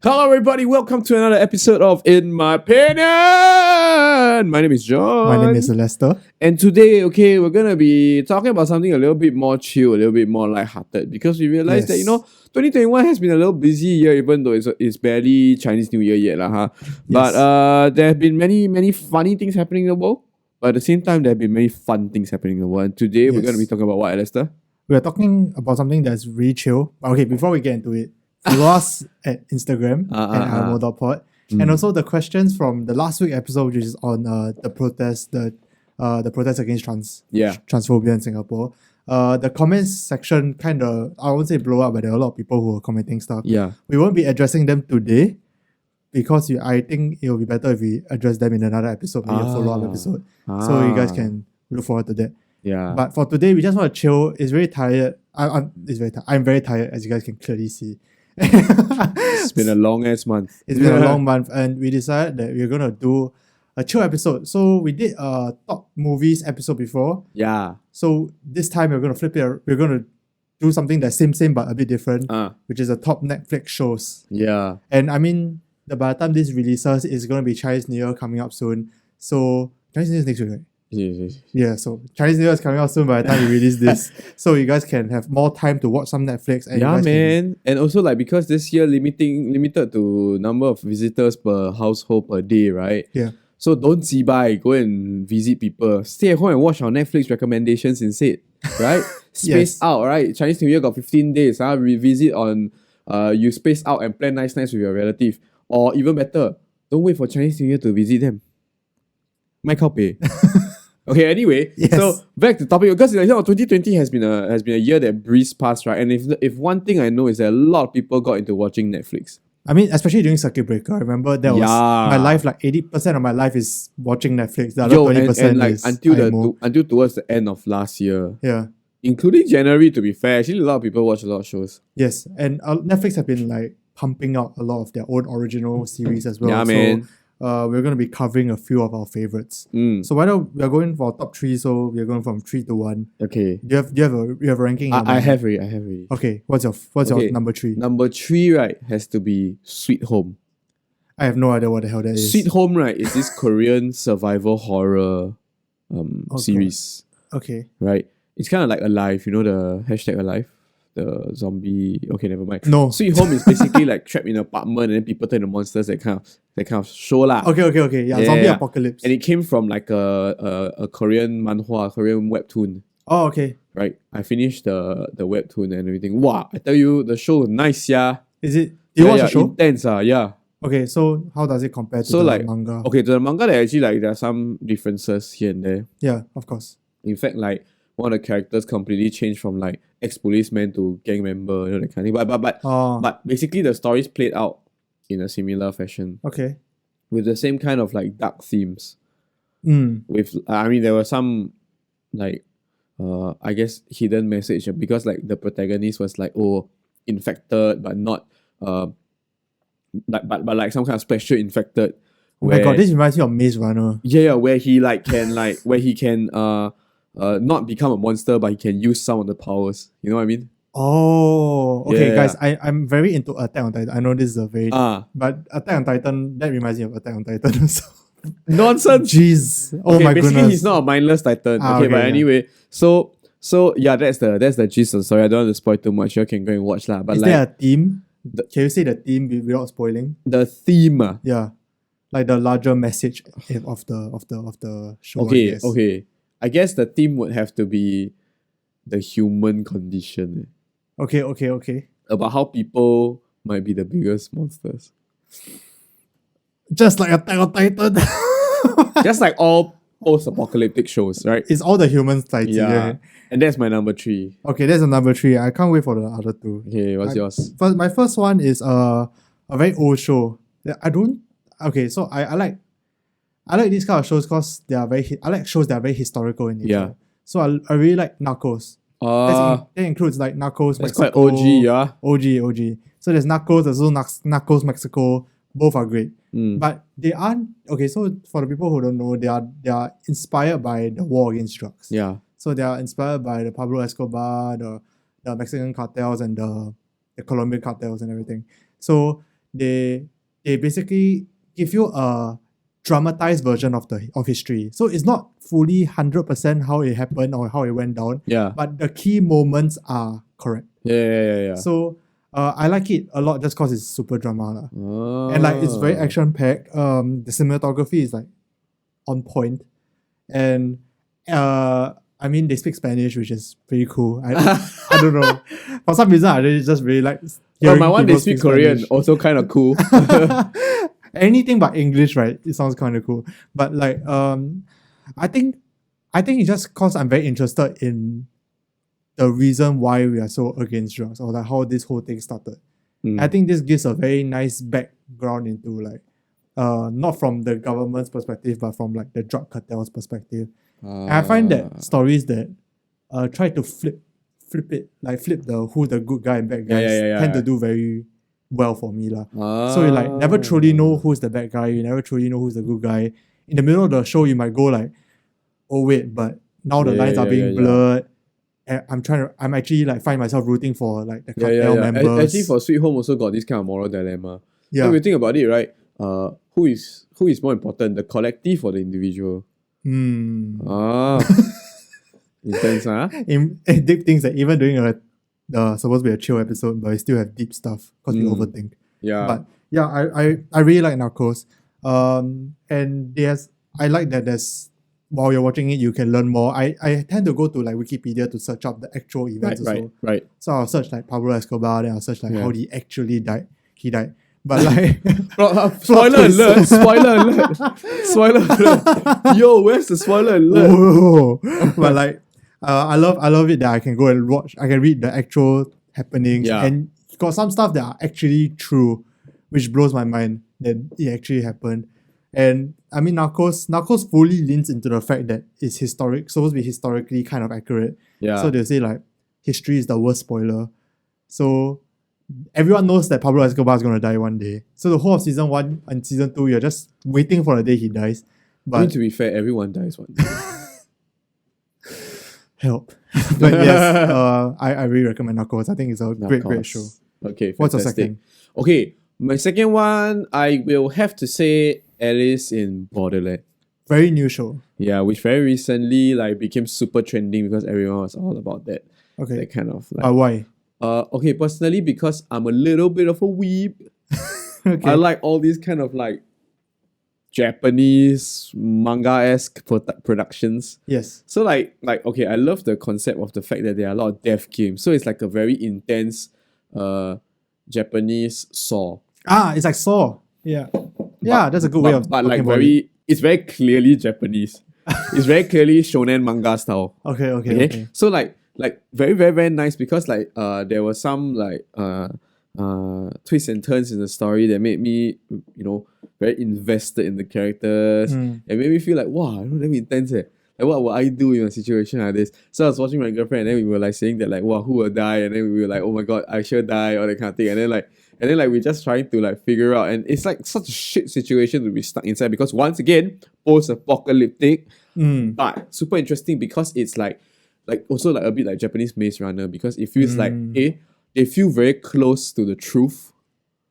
Hello, everybody. Welcome to another episode of In My Opinion. My name is John. My name is Lester. And today, we're going to be talking about something a little bit more chill, a little bit more lighthearted because we realized that, 2021 has been a little busy year, even though it's barely Chinese New Year yet. Yes. But there have been many funny things happening in the world. But at the same time, there have been many fun things happening in the world. And today, we're going to be talking about what, Lester? We're talking about something that's really chill. Okay, before we get into it, follow us at Instagram at IMO.pod. And also the questions from the last week episode, which is on the protest against transphobia in Singapore. The comments section kind of, I won't say blow up, but there are a lot of people who are commenting stuff. Yeah. We won't be addressing them today because I think it will be better if we address them in another episode, maybe a follow-up episode. So you guys can look forward to that. Yeah. But for today, we just want to chill. It's very tired. I'm very tired, as you guys can clearly see. It's been a long ass month. It's been a long month, and we decided that we're gonna do a chill episode. So we did a top movies episode before. Yeah. So this time we're gonna flip it. We're gonna do something that's same but a bit different, which is a top Netflix shows. Yeah. And I mean, by the time this releases, it's gonna be Chinese New Year coming up soon. So Chinese New Year is next week, right? Yeah, so Chinese New Year is coming out soon by the time we release this. So you guys can have more time to watch some Netflix. And yeah, man. And also because this year limited to number of visitors per household per day, right? Yeah. So don't go and visit people. Stay at home and watch our Netflix recommendations instead, right? Space out, right? Chinese New Year got 15 days. Revisit on you space out and plan nice with your relative. Or even better, don't wait for Chinese New Year to visit them. My copy. Okay, anyway, so back to the topic, because 2020 has been a year that breezed past, right? And if one thing I know is that a lot of people got into watching Netflix. I mean, especially during circuit breaker, I remember that was my life. Like 80% of my life is watching Netflix. The other 20% is until towards the end of last year. Yeah, including January. To be fair, actually, a lot of people watch a lot of shows. Yes, and Netflix have been like pumping out a lot of their own original series as well. Yeah, man. We're going to be covering a few of our favorites. So why don't we are going for top 3? So we are going from 3 to 1. Okay. Do you have a ranking? I have already. Okay. What's your number 3? Number 3, right, has to be Sweet Home. I have no idea what the hell that is. Sweet Home, right, is this Korean survival horror series. God. Okay. Right. It's kind of like Alive. You know the hashtag Alive. The zombie. Okay, never mind. No. Sweet Home is basically like trapped in an apartment and then people turn into monsters. That kind of show lah. Okay. Yeah, zombie apocalypse. And it came from like a Korean manhwa, Korean webtoon. Oh, okay. Right. I finished the webtoon and everything. Wow, I tell you, the show nice, yeah. Is it? Do you watch the show? Intense, yeah. Okay, so how does it compare to the manga? Okay, to the manga, there are some differences here and there. Yeah, of course. In fact, one of the characters completely changed from ex-policeman to gang member, that kind of thing. But basically the stories played out in a similar fashion. Okay. With the same kind of dark themes. With there were some I guess hidden message because the protagonist was infected but not but some kind of special infected. Oh my god, this reminds me of Maze Runner. Yeah, where he can not become a monster, but he can use some of the powers. You know what I mean? Oh, okay, guys. I'm very into Attack on Titan. I know this is a very but Attack on Titan, that reminds me of Attack on Titan. So. Nonsense. Jeez. Oh my basically goodness. He's not a mindless Titan. But anyway, so yeah, that's the gist of the story. I don't want to spoil too much. You can go and watch lah. But is there a theme? Can you say the theme without spoiling? The theme. Yeah, like the larger message of the show. Okay. I guess the theme would have to be the human condition. Okay. About how people might be the biggest monsters. Just like Attack on Titan. Just like all post-apocalyptic shows, right? It's all the humans fighting. Yeah. And that's my number 3. Okay, that's a number 3. I can't wait for the other 2. Okay, what's yours? My first one is a very old show. So I like these kind of shows because I like shows that are very historical in nature. Yeah. So I really like Narcos. That includes Narcos that's Mexico. Quite OG, yeah. OG. So there's Narcos, there's also Narcos Mexico. Both are great. But they aren't okay, so for the people who don't know, they are inspired by the war against drugs. Yeah. So they are inspired by the Pablo Escobar, the Mexican cartels and the Colombian cartels and everything. So they basically give you a dramatized version of history. So it's not fully 100% how it happened or how it went down. Yeah. But the key moments are correct. Yeah. So I like it a lot just because it's super drama. And like it's very action packed. The cinematography is like on point. And I mean they speak Spanish, which is pretty cool. I don't know. For some reason I really just really like my one they speak Korean, Spanish. Also kind of cool. Anything but English, right? It sounds kind of cool. But like I think it's just cause I'm very interested in the reason why we are so against drugs or like how this whole thing started. I think this gives a very nice background into like not from the government's perspective but from like the drug cartel's perspective. And I find that stories that try to flip the who the good guy and bad guys tend to do very well for me lah. So you like never truly know who's the bad guy, you never truly know who's the good guy. In the middle of the show you might go like, oh wait, but now the lines are being blurred. I'm actually like find myself rooting for like the cartel members. Actually for Sweet Home also got this kind of moral dilemma. Yeah. So if you think about it, right? Who is more important, the collective or the individual? Intense, huh? Deep things that even doing supposed to be a chill episode, but we still have deep stuff because we overthink. Yeah. But yeah, I really like Narcos. And I like that there's while you're watching it you can learn more. I tend to go to like Wikipedia to search up the actual events Right. So I'll search like Pablo Escobar, then I'll search like how he actually died. He died. But like spoiler alert! Spoiler alert! Yo, where's the spoiler alert? Whoa. But like I love it that I can go and watch. I can read the actual happenings, and got some stuff that are actually true, which blows my mind that it actually happened. And I mean, Narcos fully leans into the fact that it's supposed to be historically kind of accurate. Yeah. So they say like history is the worst spoiler. So everyone knows that Pablo Escobar is going to die one day. So the whole of season 1 and season 2, you're just waiting for the day he dies. But I mean, to be fair, everyone dies one day. Help. But yes, I really recommend Narcos. I think it's a great show. Okay, fantastic. What's your second? Okay, my second one, I will have to say Alice in Borderland. Very new show. Yeah, which very recently like became super trending because everyone was all about that. Okay. That kind of like. Why? Okay, personally, because I'm a little bit of a weeb. Okay. I like all these kind of like Japanese manga-esque productions. Yes. So like okay, I love the concept of the fact that there are a lot of death games. So it's like a very intense Japanese Saw. It's like Saw. Yeah. Yeah, that's a good way of but like it's very clearly Japanese. It's very clearly shonen manga style. Okay. So like very, very, very nice because like there were some like twists and turns in the story that made me, very invested in the characters and made me feel like, wow, let me intense it. Like what would I do in a situation like this? So I was watching my girlfriend and then we were like saying that like, wow, who will die? And then we were like, oh my god, I should die, or that kind of thing. And then we're just trying to like figure out, and it's like such a shit situation to be stuck inside because once again, post-apocalyptic, but super interesting because it's like also like a bit like Japanese Maze Runner because it feels like they feel very close to the truth,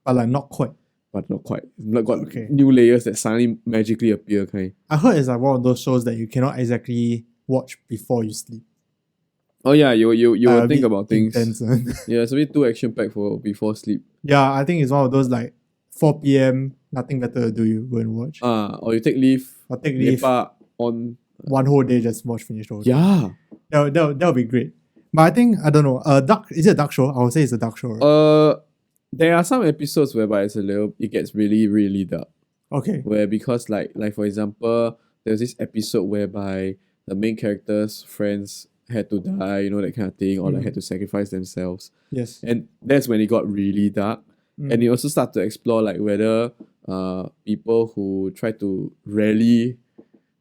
but like not quite. Not got new layers that suddenly magically appear kind. I heard it's like one of those shows that you cannot exactly watch before you sleep. Oh yeah, you will think about things. Intense. Yeah, it's a bit too action packed for before sleep. Yeah, I think it's one of those like 4 p.m. nothing better to do, you go and watch. Or you take leave. Or take leave. On one whole day, just watch finish the whole day. Yeah. That'll be great. But I think, I don't know, is it a dark show? I would say it's a dark show. Right? There are some episodes whereby it gets really, really dark. Okay. Where because like for example, there's this episode whereby the main character's friends had to die, that kind of thing, or like had to sacrifice themselves. Yes. And that's when it got really dark. And it also started to explore like whether people who try to rally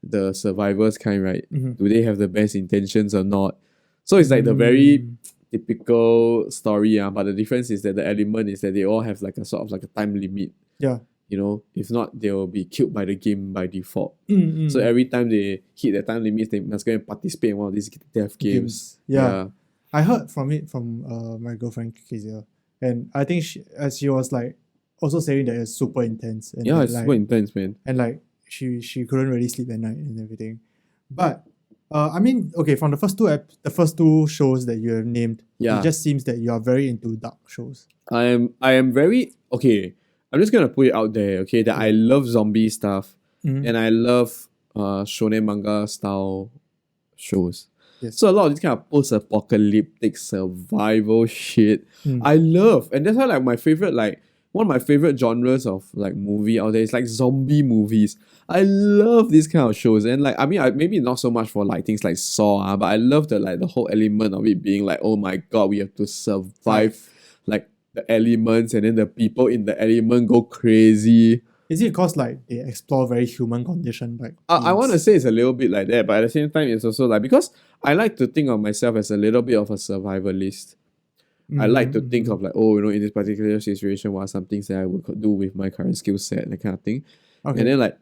the survivors kind, right? Do they have the best intentions or not? So it's like the very typical story, but the difference is that the element is that they all have like a sort of like a time limit. Yeah. If not, they will be killed by the game by default. So every time they hit the time limit, they must go and participate in one of these death games. Yeah. I heard from my girlfriend Kezia, and I think she was like, also saying that it's super intense. And Yeah, that, it's like, super intense, man. and like she couldn't really sleep at night and everything. But I mean, okay, from the first two shows that you have named, Yeah. it just seems that you are very into dark shows. I am very okay. I'm just gonna put it out there, okay, that I love zombie stuff and I love shonen manga style shows. Yes. So a lot of this kind of post-apocalyptic survival shit I love. And that's why like my favorite, like one of my favorite genres of like movie out there is like zombie movies. I love these kind of shows. And like I mean maybe not so much for like things like Saw, but I love the whole element of it being like, oh my god, we have to survive like the elements, and then the people in the element go crazy. Is it because like they explore very human condition? Like I want to say it's a little bit like that, but at the same time, it's also like, because I like to think of myself as a little bit of a survivalist. I like to think of like, oh, you know, in this particular situation, what are some things that I would do with my current skill set, that kind of thing. Okay. And then like,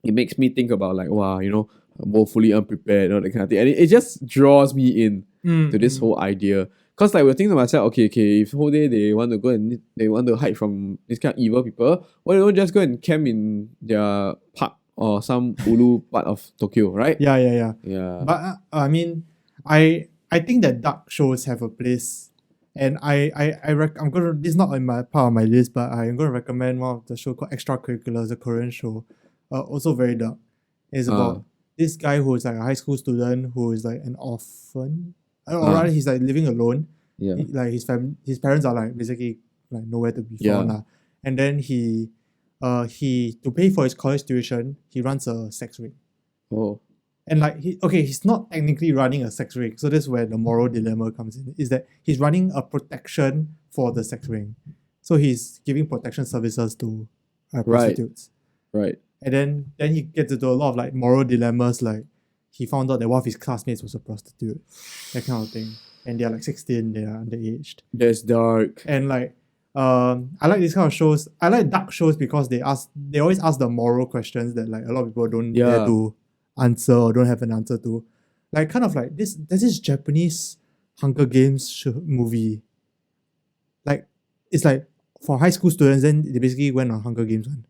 it makes me think about like, wow, you know, I'm woefully unprepared, all that kind of thing. And it just draws me in to this whole idea. Because like we're thinking to myself, okay, if whole day they want to go and they want to hide from this kind of evil people, why don't they just go and camp in their park or some ulu part of Tokyo, right? Yeah. Yeah. But I mean, I think that dark shows have a place, and I'm gonna, this is not in my part of my list, but I'm gonna recommend one of the show called Extracurriculars, a Korean show, also very dark. It's about this guy who is like a high school student who is like an orphan, or rather he's like living alone. Yeah. Like his parents are like basically like nowhere to be found. And then he to pay for his college tuition, he runs a sex ring. Oh. And like he's not technically running a sex ring. So that's where the moral dilemma comes in. Is that he's running a protection for the sex ring. So he's giving protection services to prostitutes. Right. And then he gets into a lot of like moral dilemmas, like he found out that one of his classmates was a prostitute, that kind of thing. And they're like 16, they are underaged. That's dark. And like I like these kind of shows. I like dark shows because they always ask the moral questions that like a lot of people don't dare to answer or don't have an answer to. Like kind of like there's this Japanese Hunger Games movie. Like it's like for high school students, then they basically went on Hunger Games one.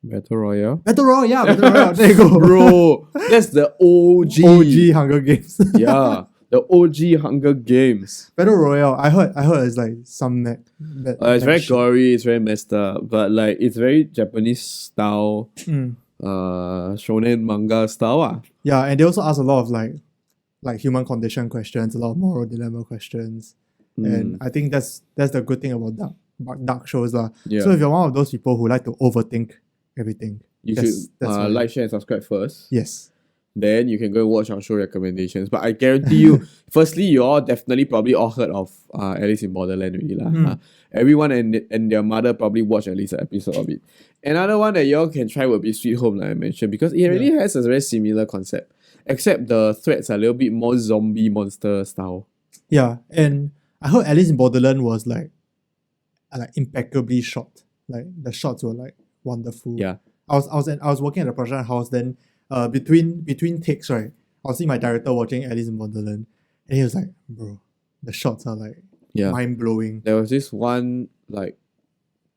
Battle Royale. Battle Royale. There you go. Bro, that's the OG. OG Hunger Games. Yeah. The OG Hunger Games. Battle Royale. I heard it's like some it's very gory, it's very messed up, but like it's very Japanese style, shonen manga style. Yeah, and they also ask a lot of like human condition questions, a lot of moral dilemma questions. And I think that's the good thing about dark shows. Yeah. So if you're one of those people who like to overthink everything, you should like, share, and subscribe first. Yes. Then you can go and watch our show recommendations. But I guarantee you, firstly, you all definitely probably all heard of Alice in Borderland already. Everyone and their mother probably watched at least an episode of it. Another one that y'all can try would be Sweet Home, like I mentioned, because it really has a very similar concept. Except the threats are a little bit more zombie monster style. Yeah, and I heard Alice in Borderland was like impeccably shot. Like the shots were like wonderful. Yeah. I was working at a production house then. Between takes, right, I was seeing my director watching Alice in Borderland, and he was like, bro, the shots are like mind-blowing. There was this one like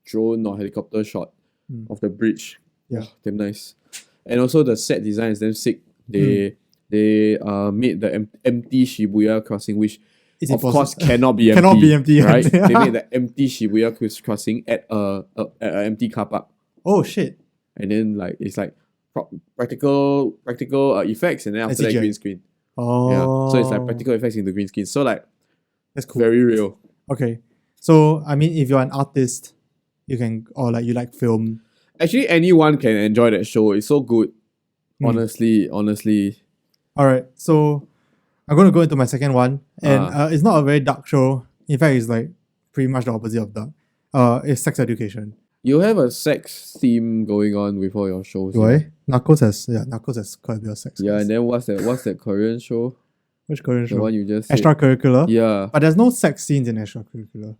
drone or helicopter shot of the bridge. Yeah. Oh, damn nice. And also the set design is damn sick. They made the empty Shibuya crossing, which of course cannot be empty. Cannot be empty, right? They made the empty Shibuya crossing at an empty car park. Oh shit. And then like it's like practical effects, and then after that green screen. Oh. Yeah. So it's like practical effects in the green screen. So like that's cool. Very real. Okay. So I mean, if you're an artist, you can, or like you like film. Actually, anyone can enjoy that show. It's so good. Honestly. All right. So I'm going to go into my second one, and it's not a very dark show. In fact, it's like pretty much the opposite of dark. It's Sex Education. You have a sex theme going on with all your shows. Do I? Narcos has quite a bit of sex. Yeah, and then what's that Korean show? Which Korean show? The one you just said. Extracurricular? Yeah. But there's no sex scenes in Extracurricular.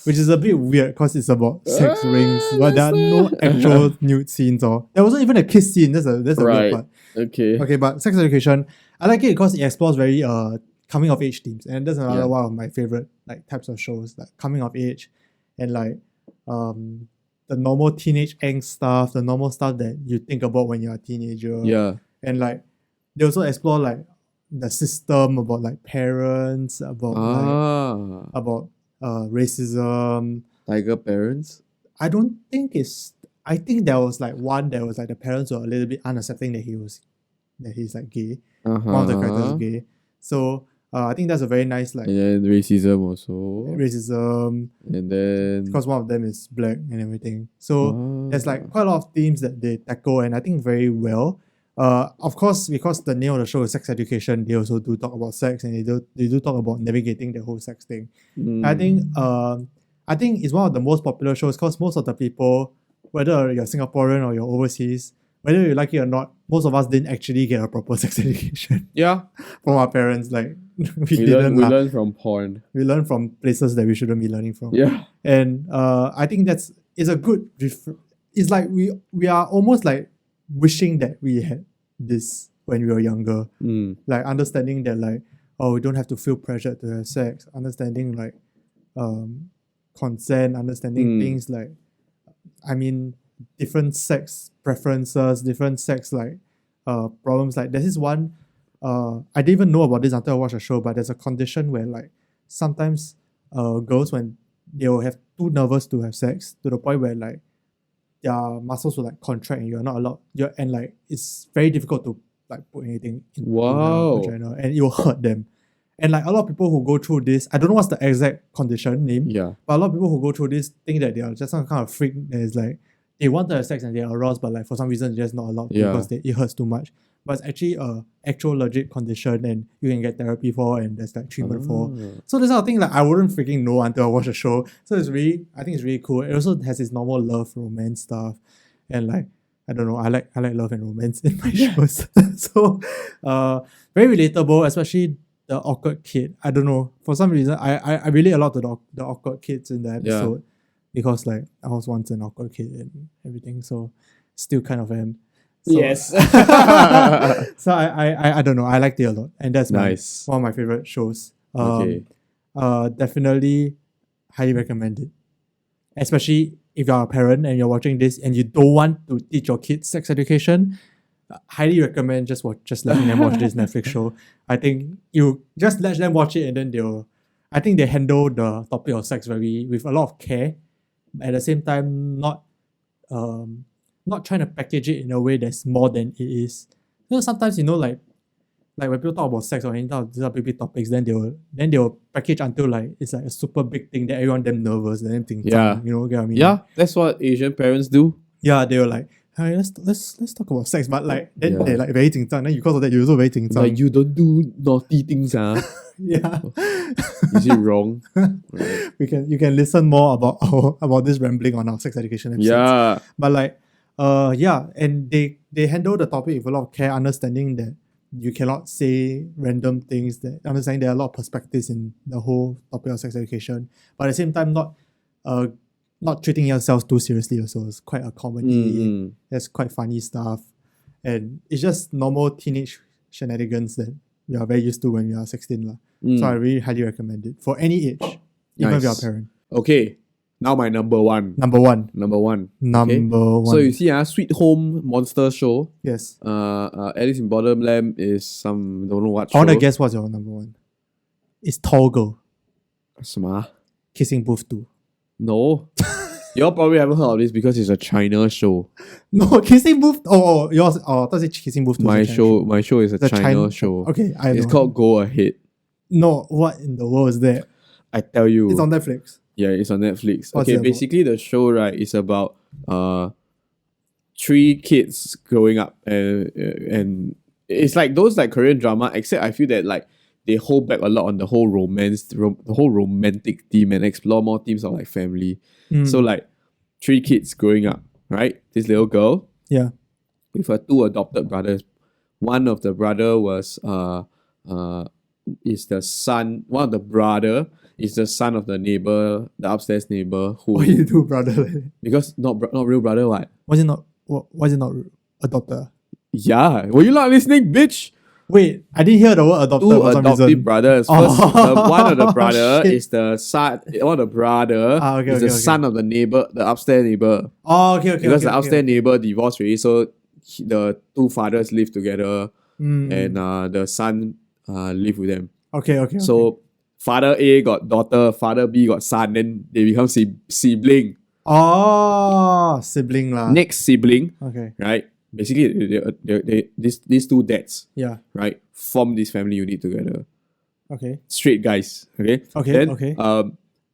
Which is a bit weird because it's about sex rings, but there are no actual nude scenes, or there wasn't even a kiss scene. That's a weird part. Okay, but Sex Education, I like it because it explores very coming of age themes, and that's another one of my favorite like types of shows, like coming of age, and like the normal teenage angst stuff, the normal stuff that you think about when you're a teenager. Yeah. And like they also explore like the system, about like parents, about racism. Tiger parents. I think there was like one that was like the parents were a little bit unaccepting that he's like gay. One of the characters is gay. So I think that's a very nice like. And then racism. And then because one of them is black and everything. So there's like quite a lot of themes that they tackle, and I think very well. Of course, because the name of the show is sex education, they also do talk about sex, and they do talk about navigating the whole sex thing. I think it's one of the most popular shows because most of the people, whether you're Singaporean or you're overseas, whether you like it or not, most of us didn't actually get a proper sex education. Yeah. From our parents. Like we learn from porn. We learn from places that we shouldn't be learning from. Yeah. And I think it's a good it's like we are almost like wishing that we had this when we were younger. Like understanding that like, oh, we don't have to feel pressured to have sex, understanding like consent, understanding things like, I mean, different sex preferences, different sex like problems. Like there's this one, I didn't even know about this until I watched the show, but there's a condition where like sometimes girls, when they will have too nervous to have sex to the point where like their muscles will like contract and you're not allowed, and like it's very difficult to like put anything in the vagina, and it will hurt them. And like a lot of people who go through this, I don't know what's the exact condition name, but a lot of people who go through this think that they are just some kind of freak that is like they want to have sex and they're aroused, but like for some reason they're just not allowed because it hurts too much. But it's actually a actual legit condition, and you can get therapy for, and there's like treatment for. So this kind of thing like I wouldn't freaking know until I watch the show. So I think it's really cool. It also has its normal love romance stuff, and like I don't know, I like love and romance in my shows. So very relatable, especially the awkward kid. I don't know, for some reason I relate a lot to the awkward kids in the episode, because like I was once an awkward kid and everything, so still kind of am. So, yes. So I don't know, I liked it a lot, and that's nice. One of my favorite shows. Definitely highly recommend it, especially if you're a parent and you're watching this and you don't want to teach your kids sex education. Highly recommend just letting them watch this Netflix show. I think you just let them watch it, and then I think they handle the topic of sex with a lot of care, at the same time not trying to package it in a way that's more than it is. You know, sometimes like when people talk about sex or any of these big topics, then they will package until like it's like a super big thing that everyone damn nervous, and everything. You know, get what I mean? Yeah, that's what Asian parents do. Yeah, they were like, hey, let's talk about sex, but like then they're like very 紧张, then because of that you're also very 紧张. Like you don't do naughty things, Yeah. Is it wrong? Right. You can listen more about this rambling on our sex education episodes. Yeah. But like and they handle the topic with a lot of care, understanding that you cannot say random things, that understanding there are a lot of perspectives in the whole topic of sex education, but at the same time not treating yourselves too seriously also. It's quite a comedy. There's quite funny stuff, and it's just normal teenage shenanigans that we are very used to when we are 16. So I really highly recommend it for any age, even if you're a parent. Okay, now my number one. Okay. So you see, Sweet Home Monster Show. Yes. Alice in Borderland is some don't know what show. I want to guess what's your number one. It's Tall Girl. 什么? Kissing Booth 2. No. You all probably haven't heard of this because it's a China show. No, Kissing Booth. Yours. That's it. Kissing Booth 2. My show is a China show. Okay, it's called Go Ahead. No, what in the world is that? I tell you. It's on Netflix. Yeah, it's on Netflix. Okay, basically the show, right, is about 3 kids growing up, and it's like those like Korean drama, except I feel that like they hold back a lot on the whole the whole romantic theme, and explore more themes of like family. So like 3 kids growing up, right? This little girl, with her 2 adopted brothers. One of the brother was is the son. One of the brother is the son of the neighbor, the upstairs neighbor. Who? Why you do brother? Because not real brother. What? Why is it not adopted? Yeah. Were you not listening, bitch? Wait, I didn't hear the word adopted Two for some adoptive reason. brothers. Oh. First, one of the brother Shit. is the son. One of the brother is the son of the neighbor, the upstairs neighbor. Oh, okay. Because the upstairs neighbor divorced already, so the two fathers live together, and the son live with them. Okay. So father A got daughter, father B got son, then they become sibling. Oh, sibling lah. Next sibling, Okay. right? Basically, these two dads, Yeah. right, form this family unit together. Okay. Straight guys, okay? Okay. Then, Okay.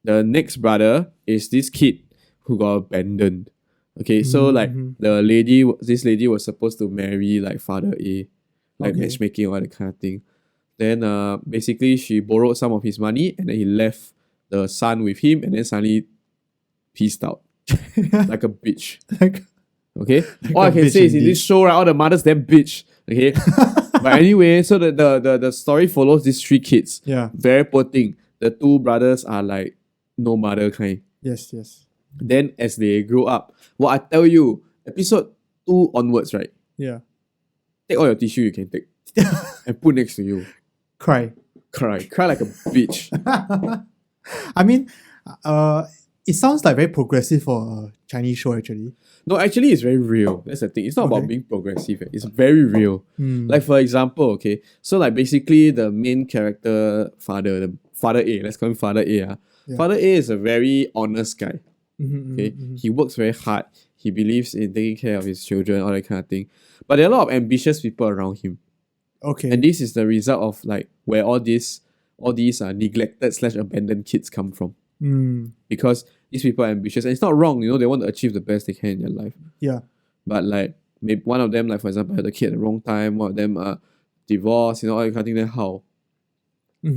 the next brother is this kid who got abandoned. Okay, so like this lady was supposed to marry like father A, like matchmaking or that kind of thing. Then basically she borrowed some of his money and then he left the son with him and then suddenly peaced out like a bitch. Okay, all I can say is in this show, right, all the mothers damn bitch. Okay, but anyway, so the story follows these three kids. Yeah. Very poor thing. The two brothers are like no mother kind. Yes. Then as they grow up, what I tell you, episode 2 onwards, right? Yeah. Take all your tissue you can take and put next to you. Cry Cry like a bitch. I mean, it sounds like very progressive for a Chinese show actually. No, actually it's very real. That's the thing. It's not about being progressive. It's very real. Like for example, okay, so like basically the main character father A, let's call him Father A. Yeah. Father A is a very honest guy. Okay, he works very hard. He believes in taking care of his children, all that kind of thing. But there are a lot of ambitious people around him. Okay. And this is the result of like where all these neglected / abandoned kids come from. Because these people are ambitious and it's not wrong, they want to achieve the best they can in their life. Yeah. But like maybe one of them, like for example, had a kid at the wrong time, one of them divorced, all that kind of thing, then how?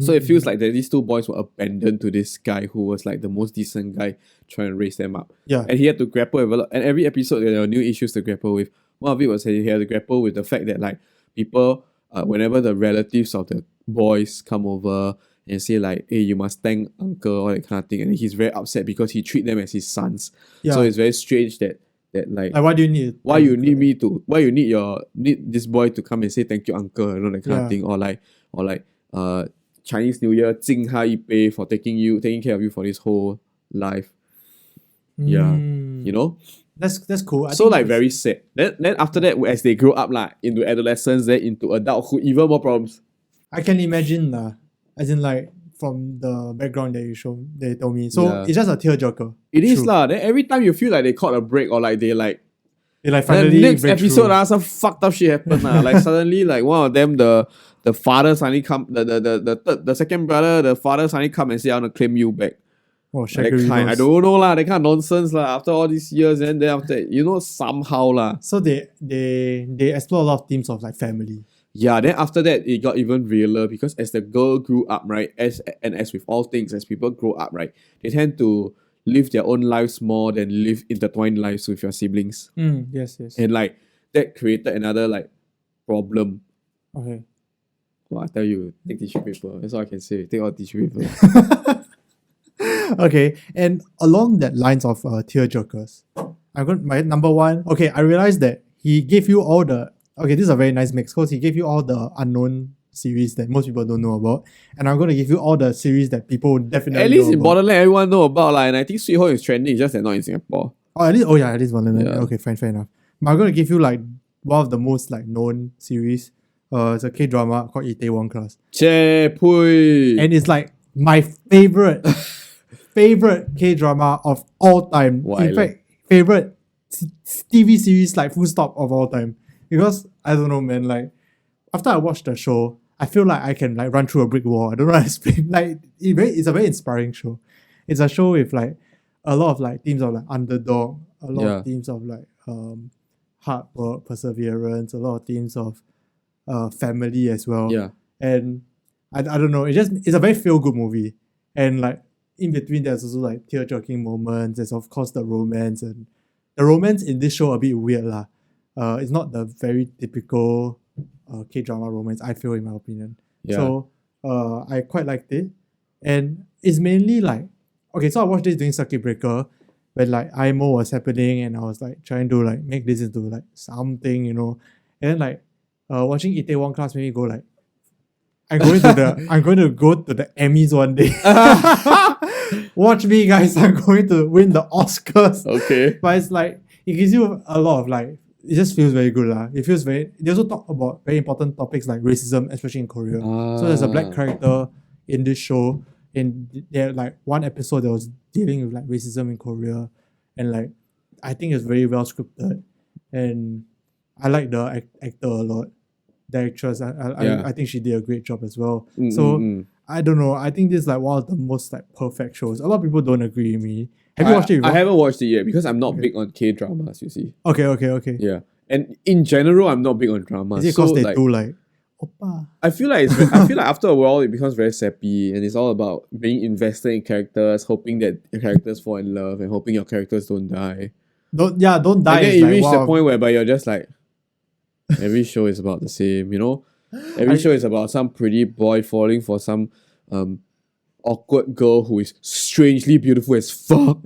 So it feels like that these two boys were abandoned to this guy who was like the most decent guy trying to raise them up. Yeah. And he had to grapple with a lot, and every episode there were new issues to grapple with. One of it was he had to grapple with the fact that like people, whenever the relatives of the boys come over and say like, hey, you must thank uncle, all that kind of thing, and he's very upset because he treat them as his sons. Yeah. So it's very strange that like why do you need need this boy to come and say thank you uncle, that kind of thing, or like Chinese New Year 敬他一杯 for taking care of you for this whole life. Yeah. That's cool. So like very sad. Then after that, as they grow up into adolescence, then into adulthood, even more problems. I can imagine as in like from the background that they told me. So it's just a tearjerker. It is lah. Then every time you feel like they caught a break or like they finally the next episode some fucked up shit happened like suddenly like one of them the father suddenly come the second brother, the father suddenly come and say I want to claim you back. Oh, I don't know that kind of nonsense after all these years, and then after somehow So they explore a lot of themes of like family. Yeah, then after that it got even realer because as the girl grew up, right, as with all things, as people grow up, right, they tend to live their own lives more than live intertwined lives with your siblings. Yes. And like that created another like problem. Okay. Well, I tell you, take tissue paper. That's all I can say. Take all tissue paper. Okay, and along that lines of tearjerkers, my number one. Okay, I realized that he gave you all the. Okay, this is a very nice mix because he gave you all the unknown series that most people don't know about, and I'm going to give you all the series that people definitely at least know in Borderland everyone know about and I think Sweet Home is trending, just that not in Singapore. At least Borderland. Yeah. Okay, fine, fair enough. But I'm going to give you like one of the most like known series. It's a K-drama called Itaewon Class. Che Pui. And it's like my favorite K-drama of all time. Why in fact, favorite TV series like full stop of all time. Because I don't know, man, like after I watched the show, I feel like I can like run through a brick wall. I don't know how to explain. Like it's a very inspiring show. It's a show with like a lot of like themes of like underdog, a lot of themes of like hard work, perseverance, a lot of themes of family as well. Yeah. And I don't know, it's a very feel good movie. And like in between there's also like tear-jerking moments. There's of course the romance, and the romance in this show a bit weird lah. It's not the very typical K-drama romance, I feel, in my opinion. Yeah. So I quite liked it. And it's mainly like, okay, so I watched this during circuit breaker when like IMO was happening and I was like trying to like make this into like something, And then like watching Itaewon Class made me go like, I'm going to go to the Emmys one day. Watch me, guys. I'm going to win the Oscars. Okay. But it's like, it gives you a lot of like, it just feels very good. It feels very, they also talk about very important topics like racism, especially in Korea. So there's a black character in this show. And there like one episode that was dealing with like racism in Korea. And like, I think it's very well scripted. And I like the actor a lot. The actress, I think she did a great job as well. So I don't know. I think this is like one of the most like perfect shows. A lot of people don't agree with me. Have you watched it before? I haven't watched it yet because I'm not big on K-dramas, you see. Okay. Yeah. And in general, I'm not big on dramas. Is it because they do like oppa? I feel like after a while it becomes very sappy and it's all about being invested in characters, hoping that your characters fall in love and hoping your characters don't die. Don't die. And then you like, reach wow. the point whereby you're just like, every show is about the same, you know? Every show is about some pretty boy falling for some awkward girl who is strangely beautiful as fuck.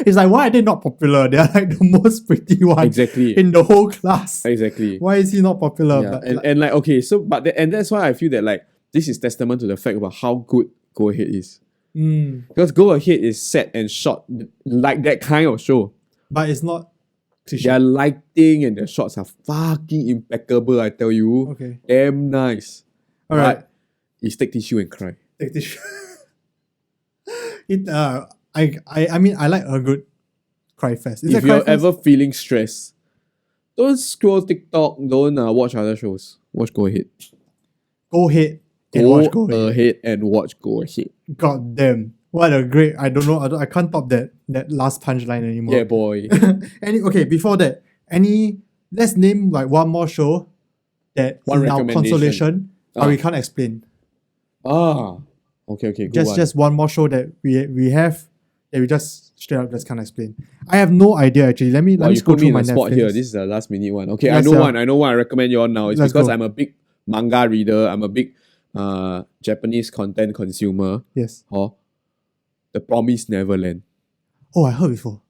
It's like, why are they not popular? They're like the most pretty one in the whole class. Exactly. Why is he not popular? Yeah. But, and like, okay, so and that's why I feel that like this is testament to the fact about how good Go Ahead is. Because Go Ahead is set and shot like that kind of show. But it's not cliche. Their lighting and their shots are fucking impeccable, I tell you. Okay. Damn nice. Alright. It's take tissue and cry. Take tissue. I mean, I like a good cry fest. If you're ever feeling stressed, don't scroll TikTok, don't watch other shows. Watch Go Ahead. Go ahead and watch Go Ahead. Ahead and watch Go Ahead. God damn. What a great, I don't know, I can't top that last punchline anymore. Yeah, boy. Okay, before that, let's name like one more show that One in our recommendation. consolation, but we can't explain. Okay, Just one more show that we have that we just straight up just can't explain. I have no idea actually. Let me just go through my spot Netflix. here. This is the last minute one. Okay, Yes, I know one I recommend you all now. It's Let's because go. I'm a big manga reader. I'm a big Japanese content consumer. Yes. The Promised Neverland. Oh, I heard before.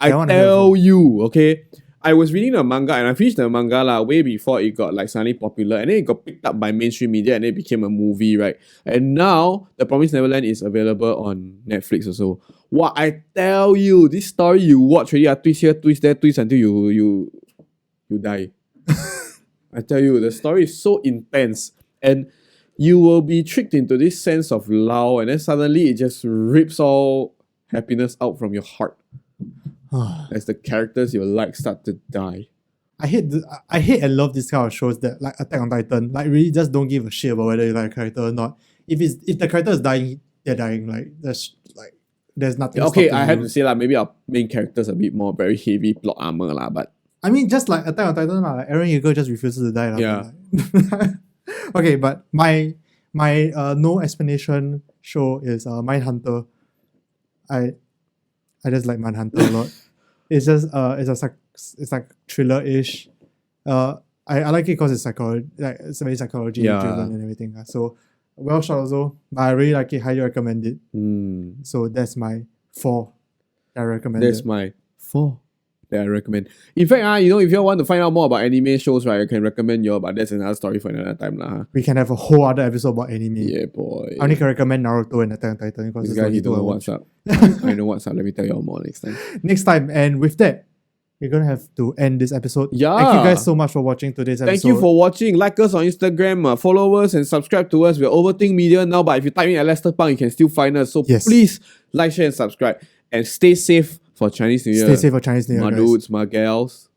I tell you, okay. I was reading the manga and I finished the manga way before it got like suddenly popular, and then it got picked up by mainstream media and then it became a movie, right? And now The Promised Neverland is available on Netflix also. What I tell you, this story you watch already, twist here, twist there, twist until you die. I tell you, the story is so intense and you will be tricked into this sense of lull and then suddenly it just rips all happiness out from your heart. As the characters you like start to die. I hate and love this kind of shows that like Attack on Titan, like really just don't give a shit about whether you like a character or not. If the character is dying, they're dying. Like there's nothing. Okay, I have to say maybe our main character's a bit more very heavy plot armor but I mean just like Attack on Titan, like Eren Yeager just refuses to die. Yeah. Like, okay, but my no explanation show is Mindhunter. I just like Mindhunter a lot. It's just it's like thriller-ish. I like it because it's it's very psychology driven and everything. So well shot also, but I really like it. Highly recommend it. So that's my 4 that I recommend. That's my 4 that I recommend. In fact, if you want to find out more about anime shows, right, I can recommend you, but that's another story for another time. We can have a whole other episode about anime. Yeah, boy. I only can recommend Naruto and Attack on Titan because this guy, he don't know what's up. I know what's up. Let me tell you all more next time. Next time, and with that, we're gonna have to end this episode. Yeah. Thank you guys so much for watching today's episode. Thank you for watching. Like us on Instagram, follow us and subscribe to us. We're Overthink Media now, but if you type in Lester Pang, you can still find us. So please like, share, and subscribe. And stay safe for Chinese New Year. Stay safe for Chinese New Year, my guys. dudes, my gals.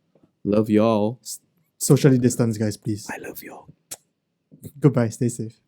Love y'all. Socially distance, guys, please. I love y'all. Goodbye. Stay safe.